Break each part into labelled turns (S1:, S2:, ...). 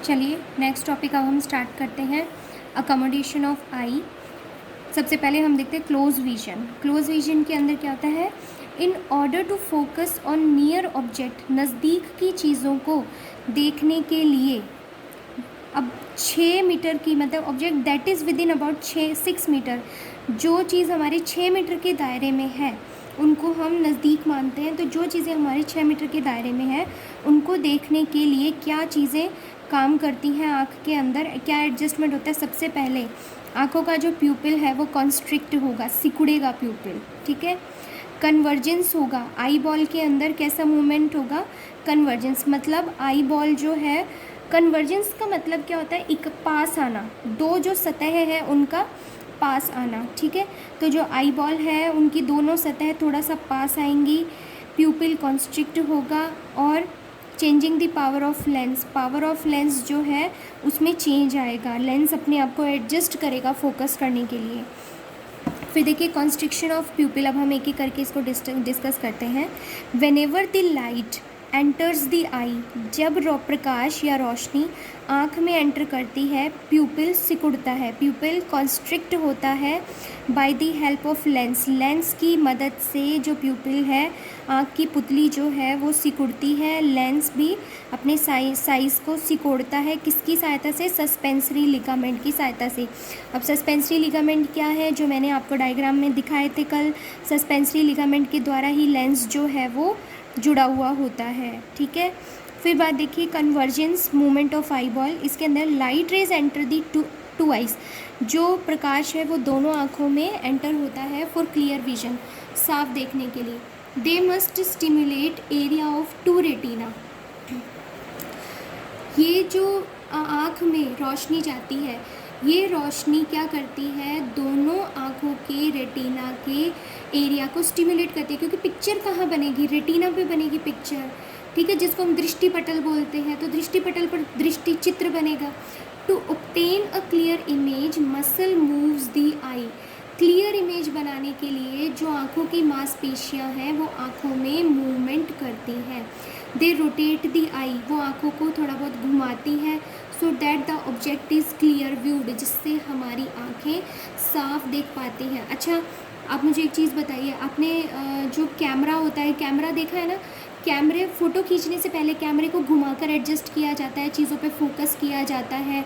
S1: चलिए next topic अब हम स्टार्ट करते हैं, अकोमोडेशन ऑफ आई। सबसे पहले हम देखते हैं क्लोज विजन। क्लोज विजन के अंदर क्या होता है, in order to focus on near object, नज़दीक की चीज़ों को देखने के लिए अब 6 मीटर की, मतलब object that is within about 6 metre, जो चीज़ हमारे 6 मीटर के दायरे में है उनको हम नज़दीक मानते हैं। तो जो चीज़ें हमारे 6 मीटर के दायरे में है उनको देखने के लिए क्या चीज़ें काम करती हैं आँख के अंदर, क्या एडजस्टमेंट होता है। सबसे पहले आँखों का जो प्यूपिल है वो कॉन्स्ट्रिक्ट होगा, सिकुड़ेगा प्यूपिल, ठीक है। कन्वर्जेंस होगा, आई बॉल के अंदर कैसा मूवमेंट होगा, कन्वर्जेंस, मतलब आई बॉल जो है, कन्वर्जेंस का मतलब क्या होता है, एक पास आना, दो जो सतह है उनका पास आना, ठीक है। तो जो आई बॉल है उनकी दोनों सतह थोड़ा सा पास आएंगी, प्यूपिल कॉन्स्ट्रिक्ट होगा और changing the power of lens, power of lens जो है उसमें चेंज आएगा, लेंस अपने आप को एडजस्ट करेगा फोकस करने के लिए। फिर देखिए कॉन्स्ट्रिक्शन ऑफ प्यूपिल, अब हम एक एक करके इसको डिस्कस करते हैं। Whenever the light enters the eye, जब प्रकाश या रोशनी आँख में एंटर करती है, प्यूपिल सिकुड़ता है, प्यूपिल कॉन्स्ट्रिक्ट होता है by the help of lens, lens की मदद से जो प्यूपिल है, आँख की पुतली जो है वो सिकुड़ती है, लेंस भी अपने साइज़ को सिकोड़ता है, किसकी सहायता से, सस्पेंसरी लिगामेंट की सहायता से। अब सस्पेंसरी लिगामेंट क्या है, जो मैंने आपको डायग्राम में दिखाए थे कल, सस्पेंसरी लिगामेंट के द्वारा ही लेंस जो है वो जुड़ा हुआ होता है, ठीक है। फिर बात देखिए convergence movement of eyeball, इसके अंदर light rays enter the to eyes, जो प्रकाश है वो दोनों आँखों में एंटर होता है फॉर क्लियर विजन, साफ देखने के लिए। They must stimulate area of to retina, ये जो आँख में रोशनी जाती है, ये रोशनी क्या करती है, दोनों आँखों के रेटिना के एरिया को स्टिमुलेट करती है, क्योंकि पिक्चर कहाँ बनेगी, रेटिना पे बनेगी पिक्चर, ठीक है, जिसको हम दृष्टि पटल बोलते हैं। तो दृष्टि पटल पर दृष्टि चित्र बनेगा। To obtain a clear image muscle moves the eye, clear image बनाने के लिए जो आँखों की मांसपेशियाँ हैं वो आँखों में मूवमेंट करती हैं। दे रोटेट द आई, वो आँखों को थोड़ा बहुत घुमाती हैं, so that the object is clear viewed, जिससे हमारी आँखें साफ देख पाती हैं। अच्छा, आप मुझे एक चीज़ बताइए, आपने जो कैमरा होता है, कैमरा देखा है ना, कैमरे फ़ोटो खींचने से पहले कैमरे को घुमाकर एडजस्ट किया जाता है, चीज़ों पे फोकस किया जाता है,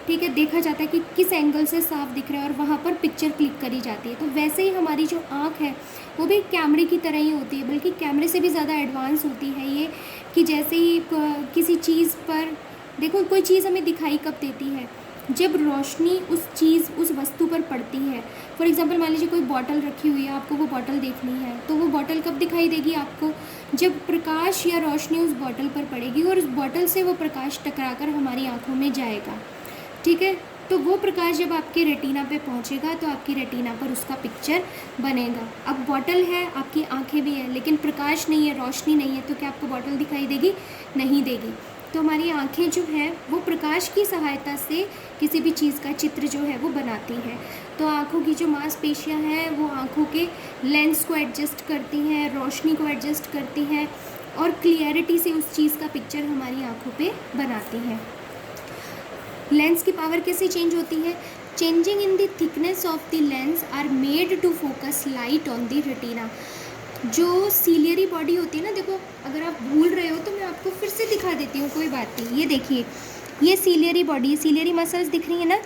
S1: ठीक है, देखा जाता है कि किस एंगल से साफ दिख रहा है और वहाँ पर पिक्चर क्लिक करी जाती है। तो वैसे ही हमारी जो आँख है वो भी कैमरे की तरह ही होती है, बल्कि कैमरे से भी ज़्यादा एडवांस होती है ये, कि जैसे ही किसी चीज़ पर देखो, कोई चीज़ हमें दिखाई कब देती है, जब रोशनी उस वस्तु पर पड़ती है। फॉर एग्जांपल मान लीजिए कोई बॉटल रखी हुई है, आपको वो बॉटल देखनी है, तो वो बॉटल कब दिखाई देगी आपको, जब प्रकाश या रोशनी उस बॉटल पर पड़ेगी और उस बॉटल से वो प्रकाश टकराकर हमारी आँखों में जाएगा, ठीक है। तो वो प्रकाश जब आपके रेटिना पे पहुंचेगा तो आपकी रेटिना पर उसका पिक्चर बनेगा। अब बॉटल है, आपकी आंखें भी हैं, लेकिन प्रकाश नहीं है, रोशनी नहीं है, तो क्या आपको बॉटल दिखाई देगी, नहीं देगी। तो हमारी आंखें जो है वो प्रकाश की सहायता से किसी भी चीज़ का चित्र जो है वो बनाती है। तो आँखों की जो मांसपेशियाँ हैं वो आँखों के लेंस को एडजस्ट करती हैं, रोशनी को एडजस्ट करती हैं और क्लियरिटी से उस चीज़ का पिक्चर हमारी आँखों पे बनाती हैं। लेंस की पावर कैसे चेंज होती है, changing in the thickness of the lens are made to focus light on the retina. जो सीलियरी बॉडी होती है ना, देखो अगर आप भूल रहे हो तो मैं आपको फिर से दिखा देती हूँ, कोई बात नहीं। ये देखिए, ये सीलियरी बॉडी, सीलियरी मसल्स दिख रही है ना,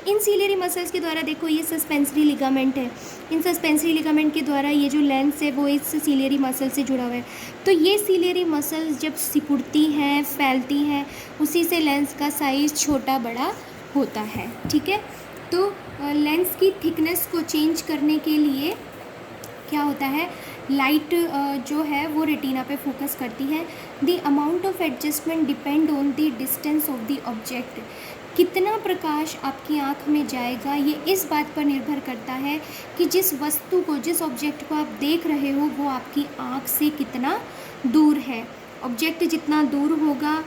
S1: इन सीलियरी मसल्स के द्वारा देखो ये सस्पेंसरी लिगामेंट है, इन सस्पेंसरी लिगामेंट के द्वारा ये जो लेंस है वो इस सीलियरी मसल से जुड़ा हुआ है। तो ये सीलियरी मसल्स जब सिकुड़ती हैं, फैलती हैं, उसी से लेंस का साइज़ छोटा बड़ा होता है, ठीक है। तो लेंस की थिकनेस को चेंज करने के लिए क्या होता है, लाइट जो है वो रेटिना पे फोकस करती है। The amount of adjustment depend on the distance of the object, कितना प्रकाश आपकी आँख में जाएगा ये इस बात पर निर्भर करता है कि जिस वस्तु को, जिस ऑब्जेक्ट को आप देख रहे हो वो आपकी आँख से कितना दूर है। ऑब्जेक्ट जितना दूर होगा,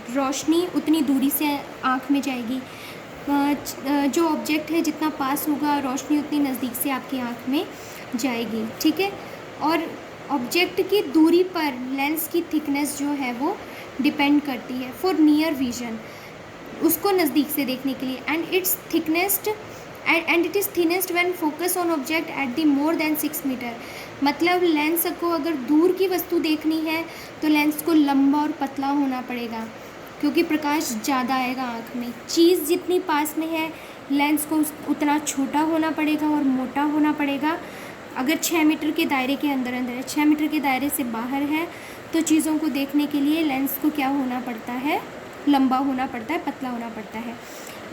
S1: रोशनी उतनी दूरी से आँख में जाएगी, जो ऑब्जेक्ट है जितना पास होगा, रोशनी उतनी नज़दीक से आपकी आँख में जाएगी, ठीक है। और ऑब्जेक्ट की दूरी पर लेंस की थिकनेस जो है वो डिपेंड करती है फॉर नियर विजन, उसको नज़दीक से देखने के लिए। And it's thickest and it is thinnest when focus on object at the more than 6 metre. मतलब लेंस को अगर दूर की वस्तु देखनी है तो लेंस को लंबा और पतला होना पड़ेगा, क्योंकि प्रकाश ज़्यादा आएगा आँख में। चीज़ जितनी पास में है लेंस को उतना छोटा होना पड़ेगा और मोटा होना पड़ेगा। अगर 6 मीटर के दायरे के अंदर है, 6 मीटर के दायरे से बाहर है, तो चीज़ों को देखने के लिए लेंस को क्या होना पड़ता है, लंबा होना पड़ता है, पतला होना पड़ता है।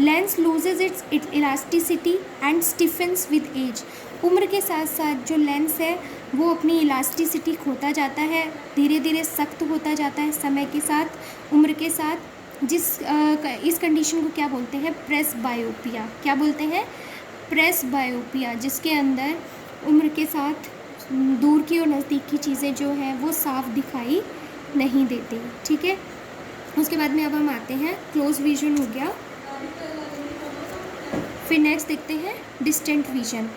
S1: Lens loses its elasticity and stiffens with age. उम्र के साथ साथ जो लेंस है वो अपनी इलास्टिसिटी खोता जाता है, धीरे धीरे सख्त होता जाता है समय के साथ, उम्र के साथ। इस कंडीशन को क्या बोलते हैं, प्रेस बायोपिया। क्या बोलते हैं, प्रेस बायोपिया, जिसके अंदर उम्र के साथ दूर की और नज़दीक की चीज़ें जो हैं वो साफ दिखाई नहीं देती। ठीक है, उसके बाद में अब हम आते हैं, क्लोज विजन हो गया। फिर नेक्स्ट देखते हैं डिस्टेंट विजन।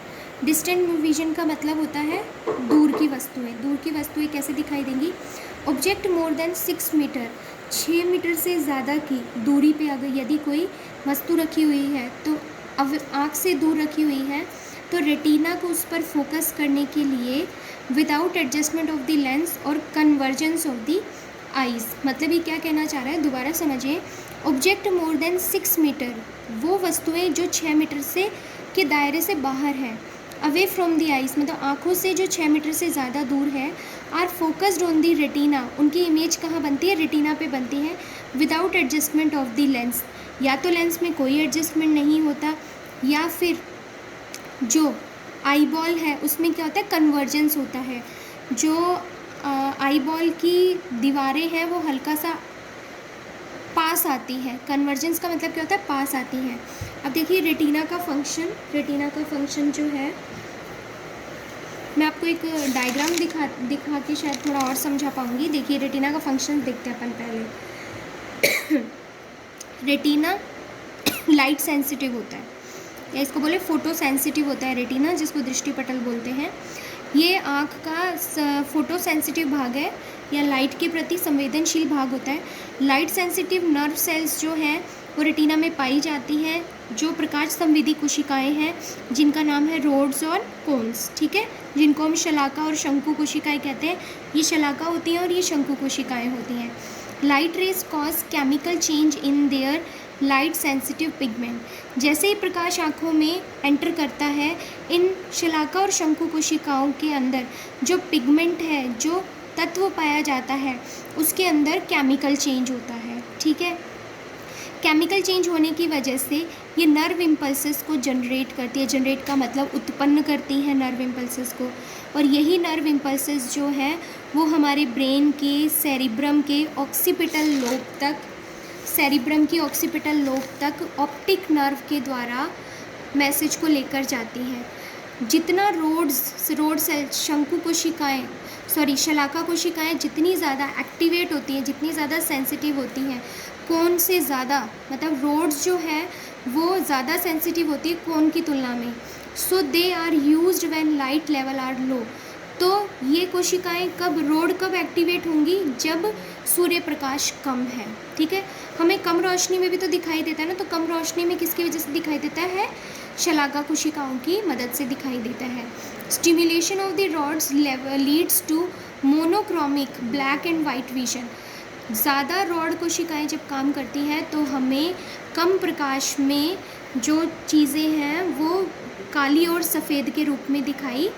S1: डिस्टेंट विजन का मतलब होता है दूर की वस्तुएं। दूर की वस्तुएं कैसे दिखाई देंगी, object more than 6 metre, 6 metre से ज़्यादा की दूरी पे अगर यदि कोई वस्तु रखी हुई है, तो अब आँख से दूर रखी हुई है, तो रेटिना को उस पर फोकस करने के लिए without adjustment of the lens और कन्वर्जेंस ऑफ द आइज़। मतलब ये क्या कहना चाह रहा है, दोबारा समझिए। ऑब्जेक्ट मोर देन 6 मीटर, वो वस्तुएं जो 6 मीटर से के दायरे से बाहर है, अवे फ्रॉम द आइज़, मतलब आँखों से जो 6 मीटर से ज़्यादा दूर है, are focused on the retina, उनकी इमेज कहाँ बनती है, रेटिना पे बनती है, without adjustment of the lens. या तो लेंस में कोई एडजस्टमेंट नहीं होता, या फिर जो आई बॉल है उसमें क्या होता है, कन्वर्जेंस होता है। जो आई बॉल की दीवारें हैं वो हल्का सा पास आती है। कन्वर्जेंस का मतलब क्या होता है, पास आती हैं। अब देखिए रेटिना का फंक्शन जो है, मैं आपको एक डायग्राम दिखा के शायद थोड़ा और समझा पाऊँगी। देखिए रेटिना का फंक्शन देखते हैं अपन पहले। रेटिना लाइट सेंसिटिव होता है, या इसको बोले फोटो सेंसिटिव होता है रेटिना, जिसको दृष्टिपटल बोलते हैं। ये आँख का फोटो सेंसिटिव भाग है, या लाइट के प्रति संवेदनशील भाग होता है। लाइट सेंसिटिव नर्व सेल्स जो हैं वो रेटिना में पाई जाती हैं, जो प्रकाश संवेदी कोशिकाएं हैं, जिनका नाम है रोड्स और कोन्स। ठीक है, जिनको हम शलाका और शंकु कोशिकाएं कहते हैं। ये शलाका होती हैं और ये शंकु कोशिकाएं होती हैं। Light rays cause chemical change in their light sensitive pigment. जैसे ही प्रकाश आँखों में एंटर करता है, इन शलाका और शंकु कोशिकाओं के अंदर जो पिगमेंट है, जो तत्व पाया जाता है, उसके अंदर केमिकल चेंज होता है। ठीक है, केमिकल चेंज होने की वजह से ये नर्व इम्पल्सेस को जनरेट करती है। जनरेट का मतलब उत्पन्न करती है नर्व इम्पल्सेस को, और यही नर्व इम्पल्सेस जो है वो हमारे ब्रेन के सेरिब्रम के ऑक्सीपिटल लोब तक, सेरिब्रम की ऑक्सीपिटल लोब तक ऑप्टिक नर्व के द्वारा मैसेज को लेकर जाती हैं। जितना रोड सेल शंकु कोशिकाएँ शलाका कोशिकाएँ जितनी ज़्यादा एक्टिवेट होती हैं, जितनी ज़्यादा सेंसिटिव होती हैं, कोन से ज़्यादा, मतलब रोड्स जो है वो ज़्यादा सेंसिटिव होती है कोन की तुलना में। So they are used when light level are low. तो ये कोशिकाएं रोड कब एक्टिवेट होंगी, जब सूर्य प्रकाश कम है। ठीक है, हमें कम रोशनी में भी तो दिखाई देता है ना, तो कम रोशनी में किसकी वजह से दिखाई देता है, शलाका कोशिकाओं की मदद से दिखाई देता है। Stimulation of the rods leads to monochromic black and white vision. ज़्यादा रॉड कोशिकाएं जब काम करती हैं तो हमें कम प्रकाश में जो चीज़ें हैं वो काली और सफ़ेद के रूप में दिखाई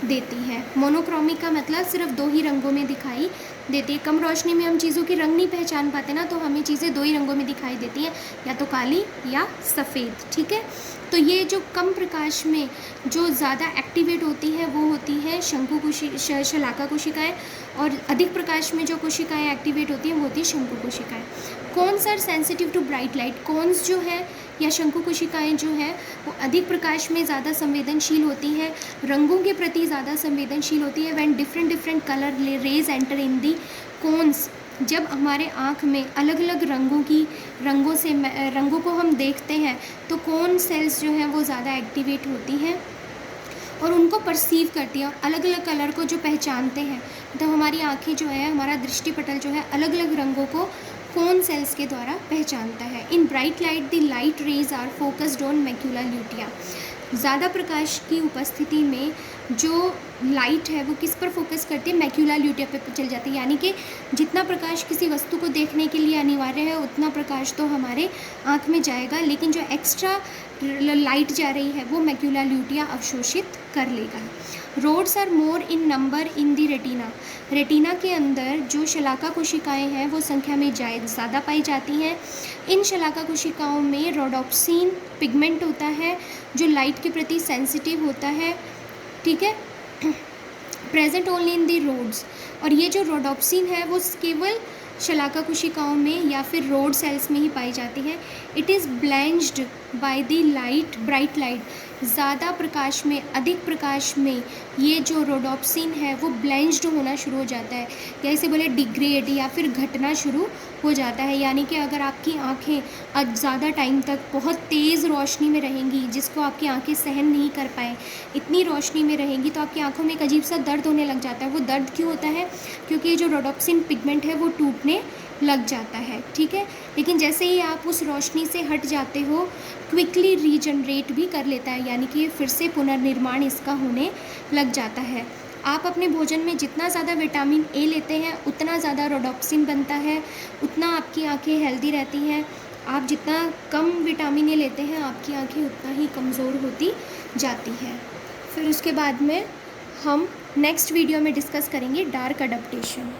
S1: देती हैं। मोनोक्रोमिक का मतलब सिर्फ 2 ही रंगों में दिखाई देती है। कम रोशनी में हम चीज़ों की रंग नहीं पहचान पाते ना, तो हमें चीज़ें 2 ही रंगों में दिखाई देती हैं, या तो काली या सफ़ेद। ठीक है, तो ये जो कम प्रकाश में जो ज़्यादा एक्टिवेट होती है वो होती है शलाका कोशिकाएं, और अधिक प्रकाश में जो कोशिकाएं एक्टिवेट होती हैं वो होती है शंकु कोशिकाएं। Cones are sensitive to bright light. Cones जो है या शंकु कोशिकाएं जो है वो अधिक प्रकाश में ज़्यादा संवेदनशील होती हैं, रंगों के प्रति ज़्यादा संवेदनशील होती है। When different colour rays enter in the cones, जब हमारे आँख में अलग अलग रंगों को हम देखते हैं तो कोन सेल्स जो हैं वो ज़्यादा एक्टिवेट होती हैं और उनको परसीव करती हैं, और अलग अलग कलर को जो पहचानते हैं तो हमारी आँखें जो है, हमारा दृष्टिपटल जो है अलग अलग रंगों को कोन सेल्स के द्वारा पहचानता है। In bright light the light rays are focused on macula lutea. ज़्यादा प्रकाश की उपस्थिति में जो लाइट है वो किस पर फोकस करती है, मैक्यूला ल्यूटिया पे चल जाती है। यानी कि जितना प्रकाश किसी वस्तु को देखने के लिए अनिवार्य है उतना प्रकाश तो हमारे आँख में जाएगा, लेकिन जो एक्स्ट्रा लाइट जा रही है वो मैक्यूला ल्यूटिया अवशोषित कर लेगा। Rods are more in number in the retina. Retina के अंदर जो शलाका कोशिकाएं हैं वो संख्या में ज़्यादा पाई जाती हैं। इन शलाका कोशिकाओं में रोडोप्सिन पिगमेंट होता है जो लाइट के प्रति सेंसिटिव होता है, ठीक है, present only in the rods. और ये जो रोडोप्सिन है वो केवल शलाका कोशिकाओं में या फिर रोड सेल्स में ही पाई जाती है। It is bleached by the light, bright light. ज़्यादा प्रकाश में, अधिक प्रकाश में ये जो रोडोप्सिन है वो ब्लेंस्ड होना शुरू हो जाता है, या इसे बोले डिग्रेड या फिर घटना शुरू हो जाता है। यानी कि अगर आपकी आँखें ज़्यादा टाइम तक बहुत तेज़ रोशनी में रहेंगी, जिसको आपकी आँखें सहन नहीं कर पाएँ, इतनी रोशनी में रहेंगी, तो आपकी आँखों में एक अजीब सा दर्द होने लग जाता है। वो दर्द क्यों होता है? क्योंकि ये जो रोडोप्सिन पिगमेंट है वो टूटने लग जाता है, ठीक है। लेकिन जैसे ही आप उस रोशनी से हट जाते हो, क्विकली रीजनरेट भी कर लेता है, यानी कि फिर से पुनर्निर्माण इसका होने लग जाता है। आप अपने भोजन में जितना ज़्यादा विटामिन ए लेते हैं उतना ज़्यादा रोडोप्सिन बनता है, उतना आपकी आँखें हेल्दी रहती हैं। आप जितना कम विटामिन ए लेते हैं आपकी आँखें उतना ही कमज़ोर होती जाती हैं। फिर उसके बाद में हम नेक्स्ट वीडियो में डिस्कस करेंगे डार्क अडप्टेशन।